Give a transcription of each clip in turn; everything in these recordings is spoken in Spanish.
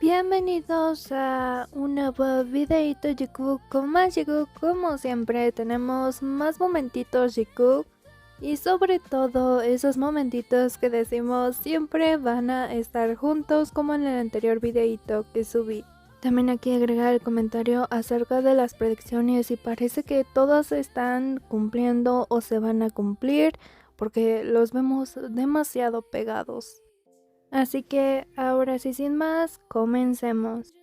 Bienvenidos a un nuevo videito Jikook con más Jikook. Como siempre tenemos más momentitos Jikook y sobre todo esos momentitos que decimos siempre van a estar juntos, como en el anterior videito que subí. También aquí agregar el comentario acerca de las predicciones y parece que todas se están cumpliendo o se van a cumplir porque los vemos demasiado pegados. Así que ahora sí, sin más, comencemos.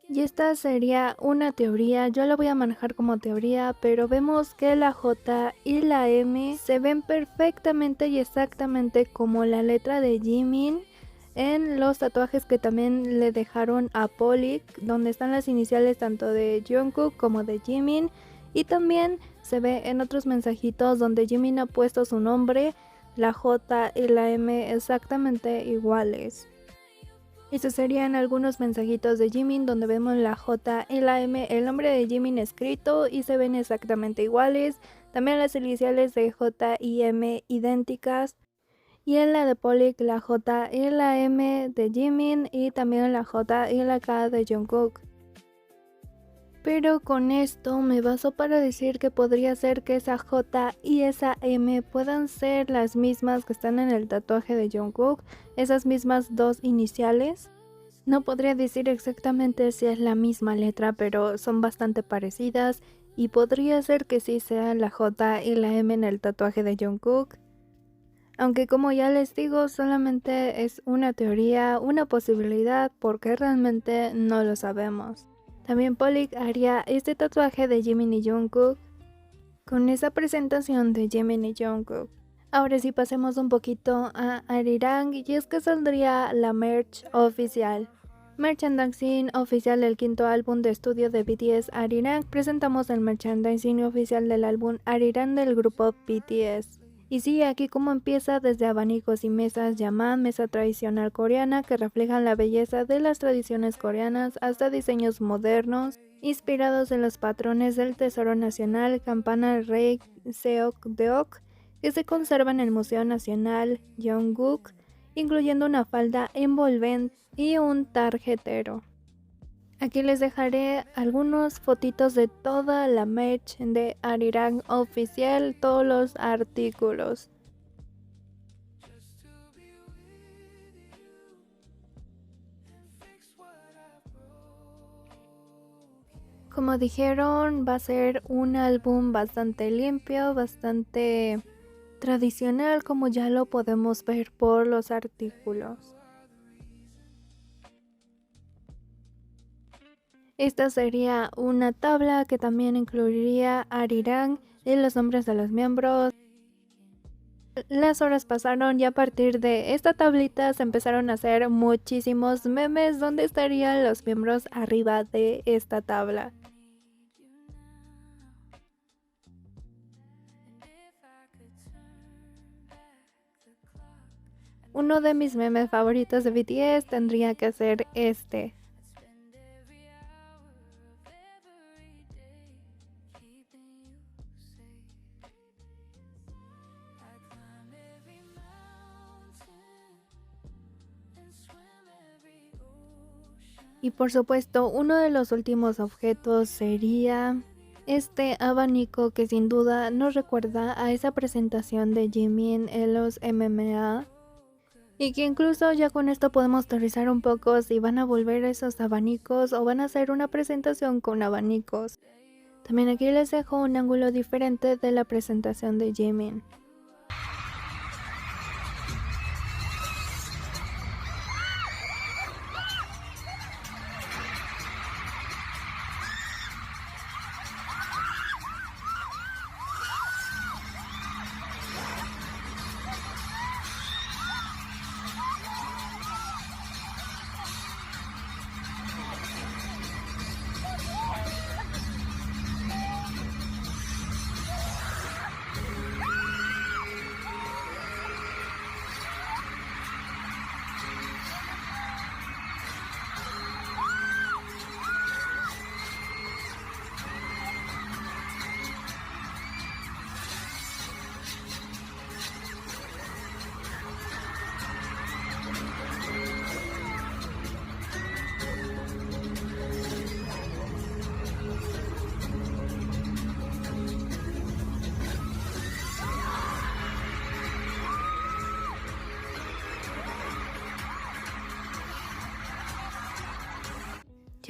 Y esta sería una teoría, yo la voy a manejar como teoría, pero vemos que la J y la M se ven perfectamente y exactamente como la letra de Jimin en los tatuajes que también le dejaron a Polik, donde están las iniciales tanto de Jungkook como de Jimin, y también se ve en otros mensajitos donde Jimin ha puesto su nombre, la J y la M exactamente iguales. Estos serían algunos mensajitos de Jimin donde vemos la J y la M, el nombre de Jimin escrito y se ven exactamente iguales. También las iniciales de J y M idénticas. Y en la de Polik la J y la M de Jimin y también la J y la K de Jungkook. Pero con esto me baso para decir que podría ser que esa J y esa M puedan ser las mismas que están en el tatuaje de Jungkook, esas mismas dos iniciales. No podría decir exactamente si es la misma letra, pero son bastante parecidas y podría ser que sí sea la J y la M en el tatuaje de Jungkook. Aunque como ya les digo, solamente es una teoría, una posibilidad, porque realmente no lo sabemos. También Polik haría este tatuaje de Jimin y Jungkook con esa presentación de Jimin y Jungkook. Ahora sí, pasemos un poquito a Arirang, y es que saldría la merch oficial. Merchandising oficial del quinto álbum de estudio de BTS Arirang. Presentamos el merchandising oficial del álbum Arirang del grupo BTS. Y sí, aquí como empieza desde abanicos y mesas Yaman, mesa tradicional coreana que reflejan la belleza de las tradiciones coreanas, hasta diseños modernos, inspirados en los patrones del Tesoro Nacional, campana Rey Seok-deok, que se conserva en el Museo Nacional Yongguk, incluyendo una falda envolvente y un tarjetero. Aquí les dejaré algunas fotitos de toda la merch de Arirang oficial, todos los artículos. Como dijeron, va a ser un álbum bastante limpio, bastante tradicional, como ya lo podemos ver por los artículos. Esta sería una tabla que también incluiría Arirang y los nombres de los miembros. Las horas pasaron y a partir de esta tablita se empezaron a hacer muchísimos memes donde estarían los miembros arriba de esta tabla. Uno de mis memes favoritos de BTS tendría que ser este. Y por supuesto, uno de los últimos objetos sería este abanico que sin duda nos recuerda a esa presentación de Jimin en los MMA. Y que incluso ya con esto podemos teorizar un poco si van a volver esos abanicos o van a hacer una presentación con abanicos. También aquí les dejo un ángulo diferente de la presentación de Jimin.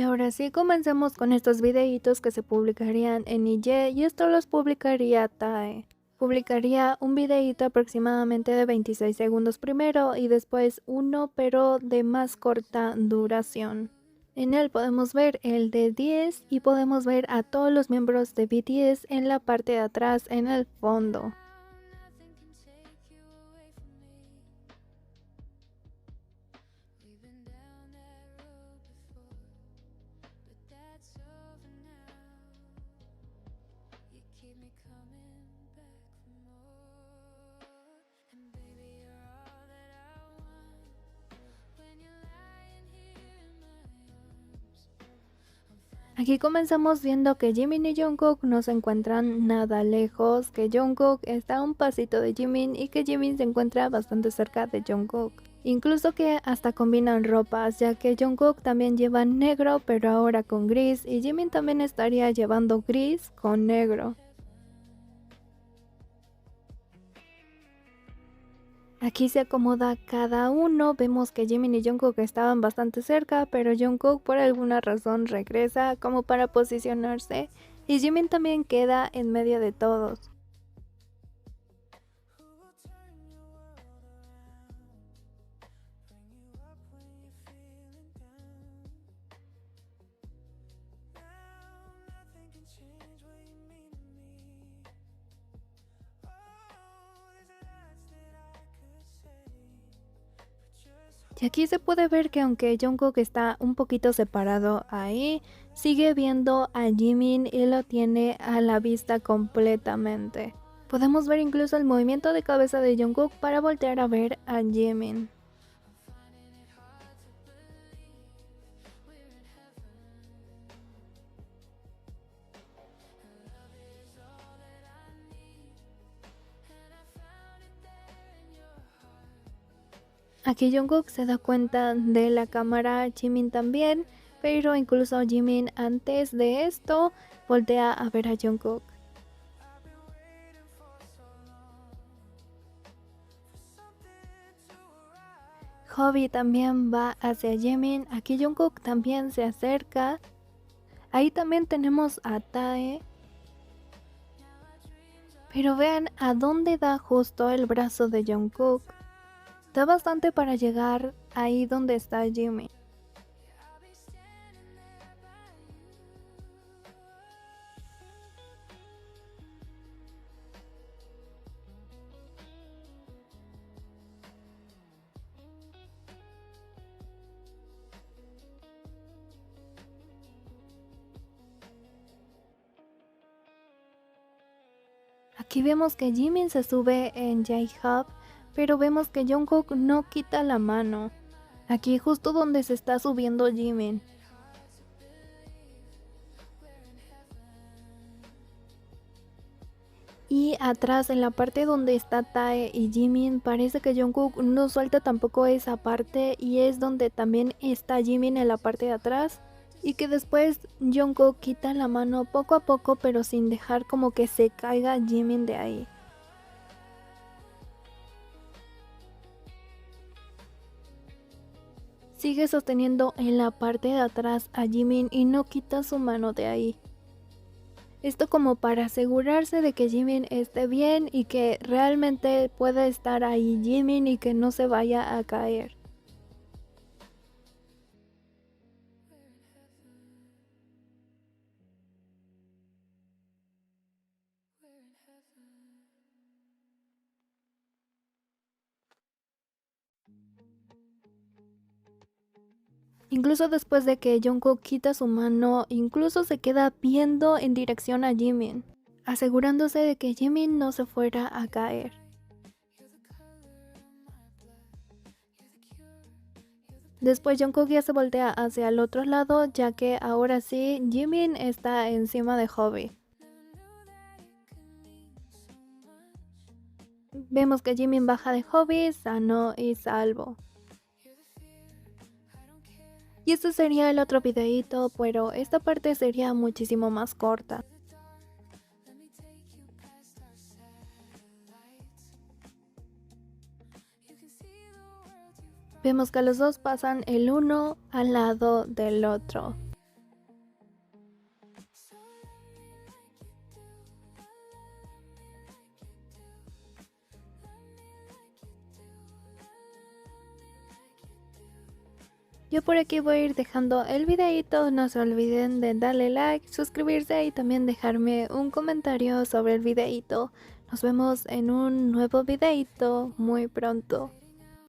Y ahora sí comencemos con estos videitos que se publicarían en IG y esto los publicaría Tae. Publicaría un videíto aproximadamente de 26 segundos primero y después uno pero de más corta duración. En él podemos ver el de 10 y podemos ver a todos los miembros de BTS en la parte de atrás en el fondo. Aquí comenzamos viendo que Jimin y Jungkook no se encuentran nada lejos, que Jungkook está a un pasito de Jimin y que Jimin se encuentra bastante cerca de Jungkook. Incluso que hasta combinan ropas, ya que Jungkook también lleva negro pero ahora con gris y Jimin también estaría llevando gris con negro. Aquí se acomoda cada uno, vemos que Jimin y Jungkook estaban bastante cerca, pero Jungkook por alguna razón regresa como para posicionarse y Jimin también queda en medio de todos. Y aquí se puede ver que aunque Jungkook está un poquito separado ahí, sigue viendo a Jimin y lo tiene a la vista completamente. Podemos ver incluso el movimiento de cabeza de Jungkook para voltear a ver a Jimin. Aquí Jungkook se da cuenta de la cámara, Jimin también, pero incluso Jimin antes de esto voltea a ver a Jungkook. Hobi también va hacia Jimin, aquí Jungkook también se acerca. Ahí también tenemos a Tae. Pero vean a dónde da justo el brazo de Jungkook. Da bastante para llegar ahí donde está Jimin. Aquí vemos que Jimin se sube en J-Hub, pero vemos que Jungkook no quita la mano. Aquí justo donde se está subiendo Jimin. Y atrás en la parte donde está Tae y Jimin parece que Jungkook no suelta tampoco esa parte y es donde también está Jimin en la parte de atrás. Y que después Jungkook quita la mano poco a poco pero sin dejar como que se caiga Jimin de ahí. Sigue sosteniendo en la parte de atrás a Jimin y no quita su mano de ahí. Esto como para asegurarse de que Jimin esté bien y que realmente pueda estar ahí Jimin y que no se vaya a caer. Incluso después de que Jungkook quita su mano, incluso se queda viendo en dirección a Jimin, asegurándose de que Jimin no se fuera a caer. Después Jungkook ya se voltea hacia el otro lado, ya que ahora sí Jimin está encima de Hobi. Vemos que Jimin baja de Hobi, sano y salvo. Y este sería el otro videito, pero esta parte sería muchísimo más corta. Vemos que los dos pasan el uno al lado del otro. Yo por aquí voy a ir dejando el videito, no se olviden de darle like, suscribirse y también dejarme un comentario sobre el videito. Nos vemos en un nuevo videito muy pronto.